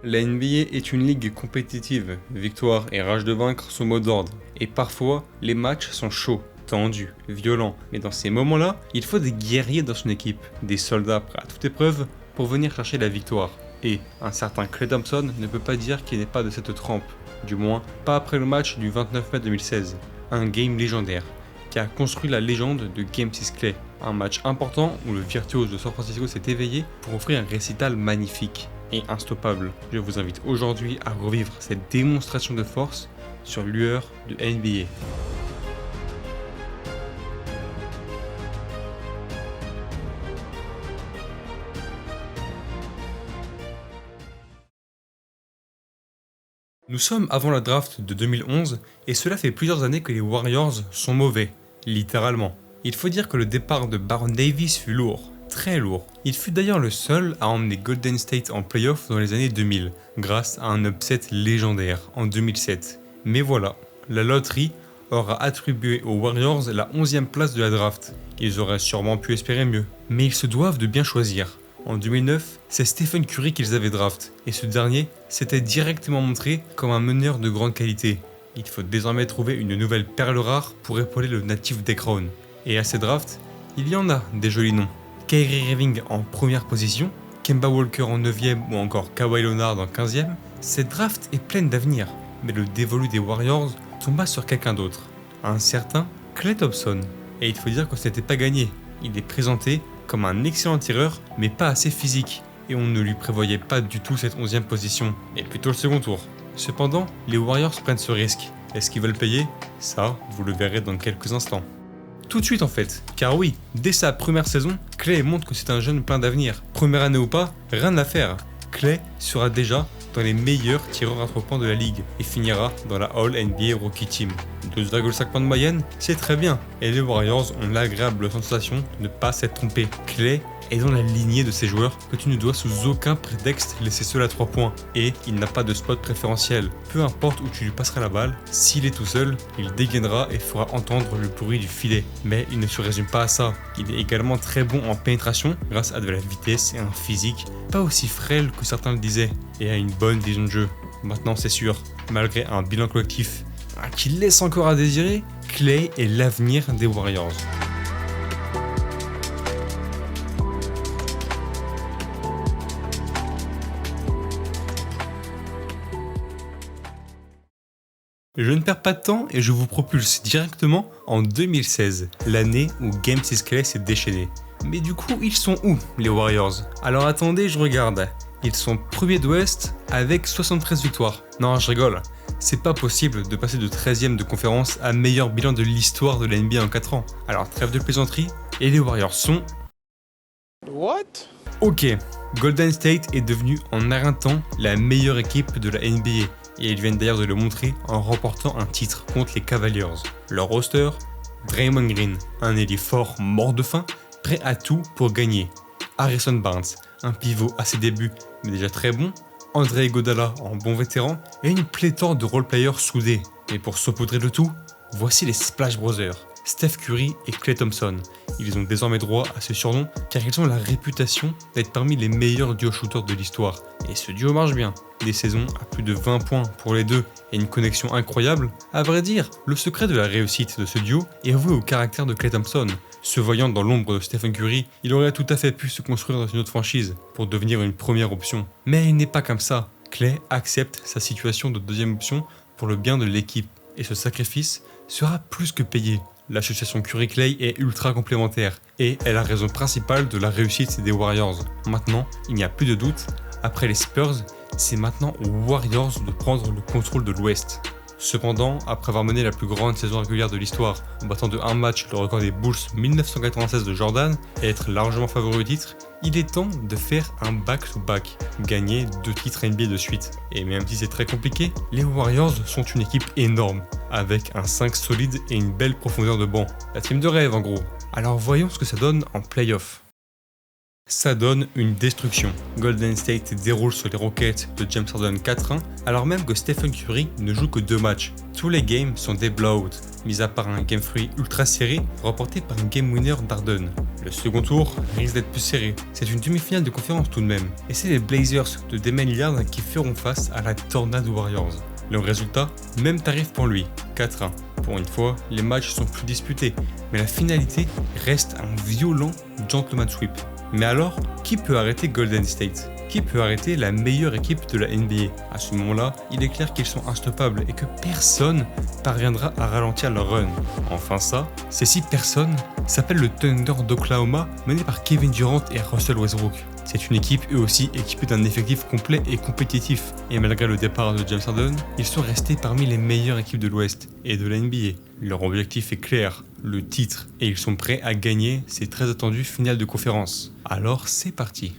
La NBA est une ligue compétitive, victoire et rage de vaincre sont mot d'ordre, et parfois les matchs sont chauds, tendus, violents, mais dans ces moments-là, il faut des guerriers dans son équipe, des soldats prêts à toute épreuve pour venir chercher la victoire. Et un certain Klay Thompson ne peut pas dire qu'il n'est pas de cette trempe, du moins pas après le match du 29 mai 2016, un game légendaire, qui a construit la légende de Game 6 Klay, un match important où le virtuose de San Francisco s'est éveillé pour offrir un récital magnifique et instoppable. Je vous invite aujourd'hui à revivre cette démonstration de force sur Lueur de NBA. Nous sommes avant la draft de 2011 et cela fait plusieurs années que les Warriors sont mauvais, littéralement. Il faut dire que le départ de Baron Davis fut lourd, très lourd. Il fut d'ailleurs le seul à emmener Golden State en playoff dans les années 2000, grâce à un upset légendaire en 2007. Mais voilà, la loterie aura attribué aux Warriors la 11e place de la draft. Ils auraient sûrement pu espérer mieux, mais ils se doivent de bien choisir. En 2009, c'est Stephen Curry qu'ils avaient draft, et ce dernier s'était directement montré comme un meneur de grande qualité. Il faut désormais trouver une nouvelle perle rare pour épauler le natif d'Akron. Et à ces drafts, il y en a des jolis noms. Kyrie Irving en première position, Kemba Walker en 9e ou encore Kawhi Leonard en 15e. Cette draft est pleine d'avenir, mais le dévolu des Warriors tomba sur quelqu'un d'autre, un certain Klay Thompson. Et il faut dire que ce n'était pas gagné, il est présenté comme un excellent tireur, mais pas assez physique, et on ne lui prévoyait pas du tout cette 11e position, mais plutôt le second tour. Cependant, les Warriors prennent ce risque. Est-ce qu'ils veulent payer? Ça, vous le verrez dans quelques instants. Tout de suite en fait, car oui, dès sa première saison, Klay montre que c'est un jeune plein d'avenir. Première année ou pas, rien à faire. Klay sera déjà dans les meilleurs tireurs à 3 points de la ligue et finira dans la All NBA Rookie Team. 12,5 points de moyenne, c'est très bien, et les Warriors ont l'agréable sensation de ne pas s'être trompés. Klay est dans la lignée de ces joueurs que tu ne dois sous aucun prétexte laisser seul à 3 points, et il n'a pas de spot préférentiel. Peu importe où tu lui passeras la balle, s'il est tout seul, il dégainera et fera entendre le bruit du filet. Mais il ne se résume pas à ça, il est également très bon en pénétration grâce à de la vitesse et un physique pas aussi frêle que certains le disaient, et à une bonne vision de jeu. Maintenant c'est sûr, malgré un bilan collectif qui laisse encore à désirer, Klay est l'avenir des Warriors. Je ne perds pas de temps et je vous propulse directement en 2016, l'année où Game 6 Klay s'est déchaîné. Mais du coup, ils sont où les Warriors? Alors attendez, je regarde. Ils sont premiers d'Ouest avec 73 victoires. Non, je rigole. C'est pas possible de passer de 13e de conférence à meilleur bilan de l'histoire de la NBA en 4 ans. Alors trêve de plaisanterie, et les Warriors sont... What? Ok, Golden State est devenu en un temps la meilleure équipe de la NBA. Et ils viennent d'ailleurs de le montrer en remportant un titre contre les Cavaliers. Leur roster, Draymond Green, un ailier fort mort de faim, prêt à tout pour gagner. Harrison Barnes, un pivot à ses débuts mais déjà très bon. André Iguodala en bon vétéran et une pléthore de role-players soudés. Et pour saupoudrer le tout, voici les Splash Brothers, Steph Curry et Klay Thompson. Ils ont désormais droit à ce surnom car ils ont la réputation d'être parmi les meilleurs duo shooters de l'histoire. Et ce duo marche bien. Des saisons à plus de 20 points pour les deux et une connexion incroyable. À vrai dire, le secret de la réussite de ce duo est avoué au caractère de Klay Thompson. Se voyant dans l'ombre de Stephen Curry, il aurait tout à fait pu se construire dans une autre franchise pour devenir une première option. Mais il n'est pas comme ça. Klay accepte sa situation de deuxième option pour le bien de l'équipe et ce sacrifice sera plus que payé. L'association Curry-Klay est ultra complémentaire et est la raison principale de la réussite des Warriors. Maintenant, il n'y a plus de doute, après les Spurs, c'est maintenant aux Warriors de prendre le contrôle de l'Ouest. Cependant, après avoir mené la plus grande saison régulière de l'histoire en battant de 1 match le record des Bulls 1996 de Jordan et être largement favori au titre, il est temps de faire un back-to-back, gagner 2 titres NBA de suite. Et même si c'est très compliqué, les Warriors sont une équipe énorme, avec un 5 solide et une belle profondeur de banc. La team de rêve en gros. Alors voyons ce que ça donne en playoff. Ça donne une destruction. Golden State déroule sur les Rockets de James Harden 4-1, alors même que Stephen Curry ne joue que 2 matchs. Tous les games sont des blowouts, mis à part un Game 3 ultra serré, remporté par un Game Winner d'Harden. Le second tour risque d'être plus serré. C'est une demi-finale de conférence tout de même. Et c'est les Blazers de Damian Lillard qui feront face à la Tornado Warriors. Le résultat, même tarif pour lui, 4-1. Pour une fois, les matchs sont plus disputés, mais la finalité reste un violent gentleman sweep. Mais alors, qui peut arrêter Golden State ? Qui peut arrêter la meilleure équipe de la NBA ? À ce moment-là, il est clair qu'ils sont instoppables et que personne parviendra à ralentir leur run. Enfin ça, ces 6 personnes s'appellent le Thunder d'Oklahoma, mené par Kevin Durant et Russell Westbrook. C'est une équipe eux aussi équipée d'un effectif complet et compétitif. Et malgré le départ de James Harden, ils sont restés parmi les meilleures équipes de l'Ouest et de la NBA. Leur objectif est clair, le titre, et ils sont prêts à gagner ces très attendues finales de conférence. Alors c'est parti.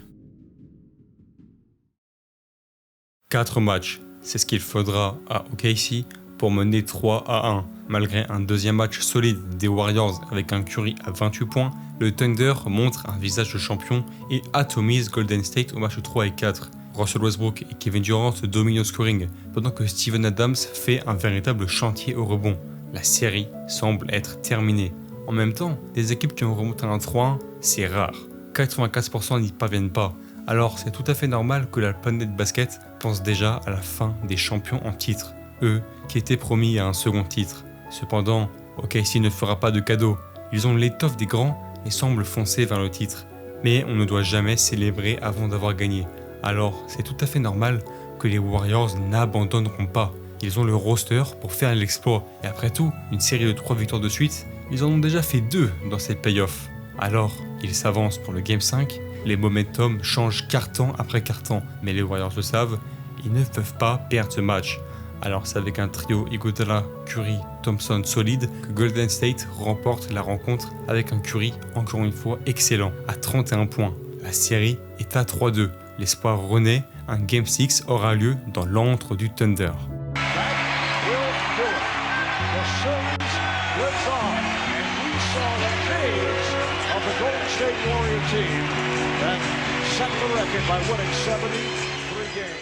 4 matchs, c'est ce qu'il faudra à OKC pour mener 3-1. Malgré un deuxième match solide des Warriors avec un Curry à 28 points, le Thunder montre un visage de champion et atomise Golden State au match 3 et 4. Russell Westbrook et Kevin Durant dominent au scoring, pendant que Steven Adams fait un véritable chantier au rebond. La série semble être terminée. En même temps, des équipes qui ont remonté un 3-1, c'est rare. 95% n'y parviennent pas. Alors c'est tout à fait normal que la planète basket pense déjà à la fin des champions en titre, eux qui étaient promis à un second titre. Cependant, OKC ne fera pas de cadeau, ils ont l'étoffe des grands et semblent foncer vers le titre. Mais on ne doit jamais célébrer avant d'avoir gagné, alors c'est tout à fait normal que les Warriors n'abandonneront pas. Ils ont le roster pour faire l'exploit, et après tout, une série de 3 victoires de suite, ils en ont déjà fait 2 dans ces playoffs. Alors, ils s'avancent pour le Game 5, les momentum changent carton après carton, mais les Warriors le savent, ils ne peuvent pas perdre ce match. Alors c'est avec un trio Iguodala, Curry, Thompson solide que Golden State remporte la rencontre avec un Curry encore une fois excellent, à 31 points. La série est à 3-2. L'espoir renaît, un Game 6 aura lieu dans l'antre du Thunder. State Warrior team that set the record by winning 73 games.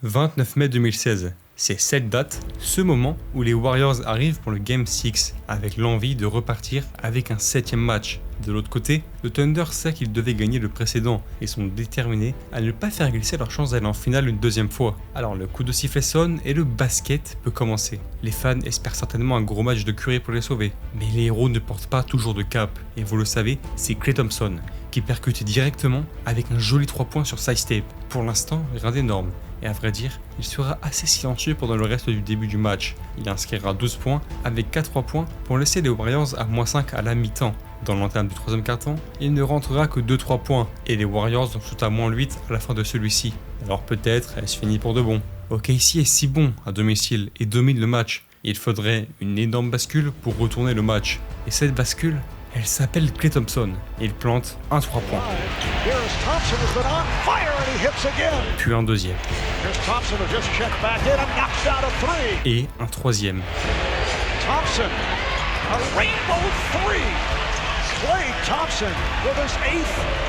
29 mai 2016, c'est cette date, ce moment où les Warriors arrivent pour le Game 6 avec l'envie de repartir avec un 7e match. De l'autre côté, le Thunder sait qu'ils devaient gagner le précédent et sont déterminés à ne pas faire glisser leur chance d'aller en finale une deuxième fois. Alors le coup de sifflet sonne et le basket peut commencer. Les fans espèrent certainement un gros match de Curry pour les sauver. Mais les héros ne portent pas toujours de cap et vous le savez, c'est Klay Thompson qui percute directement avec un joli 3 points sur sidestep. Pour l'instant, rien d'énorme. Et à vrai dire, il sera assez silencieux pendant le reste du début du match. Il inscrira 12 points avec 4 points pour laisser les Warriors à -5 à la mi-temps. Dans l'entame du 3e quart-temps, il ne rentrera que 2-3 points et les Warriors sont à -8 à la fin de celui-ci. Alors peut-être est-ce fini pour de bon. OKC est si bon à domicile et domine le match. Il faudrait une énorme bascule pour retourner le match. Et cette bascule, elle s'appelle Klay Thompson et il plante un 3 points. Puis un deuxième. Et un troisième.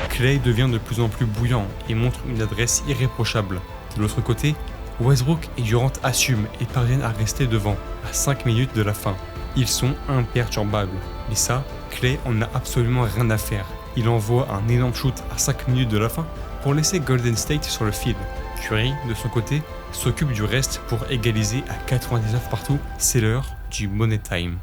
Klay devient de plus en plus bouillant et montre une adresse irréprochable. De l'autre côté, Westbrook et Durant assument et parviennent à rester devant à 5 minutes de la fin. Ils sont imperturbables. Mais ça, Klay en a absolument rien à faire. Il envoie un énorme shoot à 5 minutes de la fin pour laisser Golden State sur le fil. Curry, de son côté, s'occupe du reste pour égaliser à 99 partout. C'est l'heure du Money Time.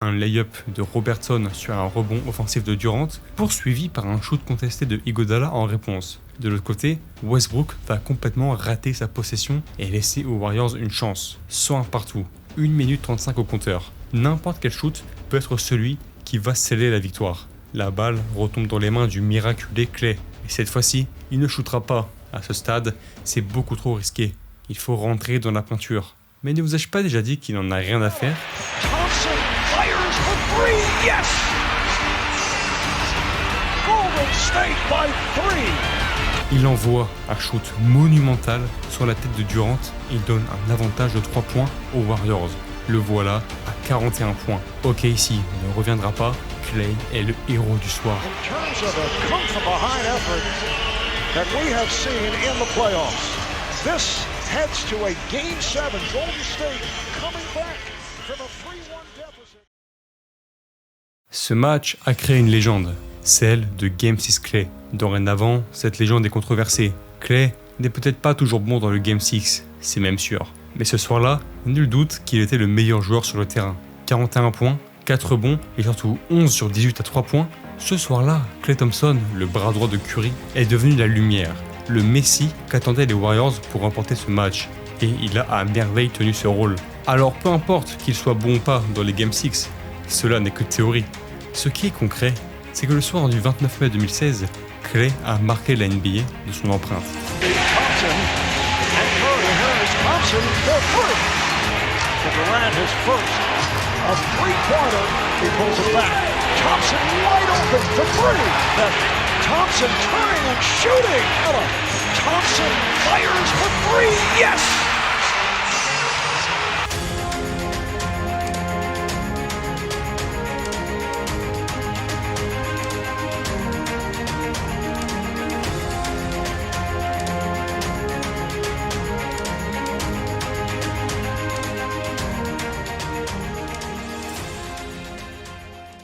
Un lay-up de Robertson sur un rebond offensif de Durant, poursuivi par un shoot contesté de Iguodala en réponse. De l'autre côté, Westbrook va complètement rater sa possession et laisser aux Warriors une chance. 101 partout, 1 minute 35 au compteur. N'importe quel shoot peut être celui qui va sceller la victoire. La balle retombe dans les mains du miraculé Klay. Et cette fois-ci, il ne shootera pas. À ce stade, c'est beaucoup trop risqué. Il faut rentrer dans la peinture. Mais ne vous ai-je pas déjà dit qu'il n'en a rien à faire ? Yes! Golden State by 3. Il envoie un shoot monumental sur la tête de Durant et donne un avantage de 3 points aux Warriors. Le voilà à 41 points. OKC ne reviendra pas, Klay est le héros du soir. In terms of a come-from-behind effort that we have seen in the playoffs, this heads to a Game 7. Golden State coming back from a 3-1 deficit. Ce match a créé une légende, celle de Game 6 Klay. Dorénavant, cette légende est controversée. Klay n'est peut-être pas toujours bon dans le Game 6, c'est même sûr. Mais ce soir-là, nul doute qu'il était le meilleur joueur sur le terrain. 41 points, 4 rebonds et surtout 11 sur 18 à 3 points. Ce soir-là, Klay Thompson, le bras droit de Curry, est devenu la lumière, le Messi qu'attendaient les Warriors pour remporter ce match. Et il a à merveille tenu ce rôle. Alors peu importe qu'il soit bon ou pas dans les Game 6, cela n'est que théorie. Ce qui est concret, c'est que le soir du 29 mai 2016, Klay a marqué la NBA de son empreinte. Thompson and Curry. Here's Thompson for Curry. To Durant, his first. A three-pointer. He pulls it back. Thompson wide open for three. Thompson turning and shooting. Thompson fires for three. Yes!